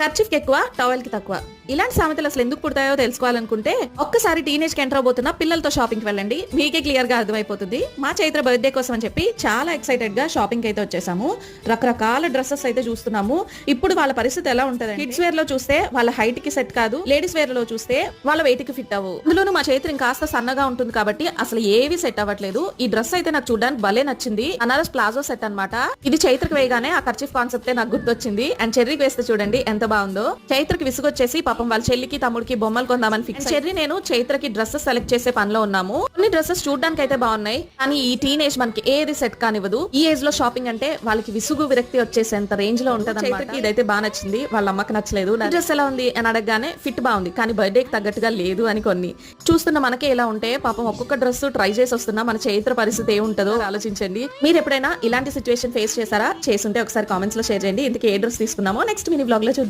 ఖర్చుకి ఎక్కువ, టవల్ కి తక్కువ. ఇలాంటి సామెతలు అసలు ఎందుకు పుడతాయో తెలుసుకోవాలనుకుంటే ఒక్కసారి టీనేజ్ కి ఎంటర్ అవబోతున్న పిల్లలతో షాపింగ్ కి వెళ్ళండి, మీకే క్లియర్ గా అర్థమైపోతుంది. మా చైత్ర బర్త్డే కోసం అని చెప్పి చాలా ఎక్సైటెడ్ గా షాపింగ్ అయితే వచ్చేసాము. రకరకాల డ్రెస్సెస్ అయితే చూస్తున్నాము. ఇప్పుడు వాళ్ళ పరిస్థితి ఎలా ఉంటది, కిడ్స్ వేర్ లో చూస్తే వాళ్ళ హైట్ కి సెట్ కాదు, లేడీస్ వేర్ లో చూస్తే వాళ్ళ వెయిట్ కి ఫిట్ అవ్వు. అందులోనూ మా చైత్ర ఇంకాస్త సన్నగా ఉంటుంది కాబట్టి అసలు ఏవి సెట్ అవ్వట్లేదు. ఈ డ్రెస్ అయితే నాకు చూడడానికి భలే నచ్చింది. అనారస్ ప్లాజో సెట్ అన్నమాట. ఇది చైత్రకి వేయగానే ఆ కర్చీఫ్ కాన్సెప్ట్ నాకు గుర్తొచ్చింది. అండ్ చెర్రీకి వేస్తే చూడండి ఎంత బాగుందో. చైత్రకి విసుగొచ్చేసి పాపం వాళ్ళ చెల్లికి తమ్ముడికి బొమ్మలు కొందామని ఫిక్స్. చెర్రీ నేను చైత్రకి డ్రెస్సెస్ సెలెక్ట్ చేసే పనిలో ఉన్నాము. కొన్ని డ్రెస్సెస్ చూడడానికి అయితే బాగున్నాయి, కానీ ఈ టీనేజ్ మనకి ఏది సెట్ కానివ్వదు. ఈ ఏజ్ లో షాపింగ్ అంటే వాళ్ళకి విసుగు విరక్తి వచ్చేసేంత రేంజ్ లో ఉంటది. చైత్రకి ఇదైతే బాగా నచ్చింది, వాళ్ళ అమ్మకి నచ్చలేదు. డ్రెస్ ఎలా ఉంది అని అడగగానే ఫిట్ బాగుంది, కానీ బర్త్డే కి తగ్గట్టుగా లేదు అని కొన్ని. చూస్తున్న మనకే ఎలా ఉంటే పాపం ఒక్కొక్క డ్రెస్ ట్రై చేసి వస్తున్నా మన చైత్ర పరిస్థితి ఏముంటుందో ఆలోచించండి. మీరు ఎప్పుడైనా ఇలాంటి సిచ్యువేషన్ ఫేస్ చేశారా? చేసుంటే ఒకసారి కామెంట్స్ లో షేర్ చేయండి. ఇందుకే ఏ డ్రెస్ తీసుకున్నామో నెక్స్ట్ మినీ బ్లాగ్ లో చూద్దాం.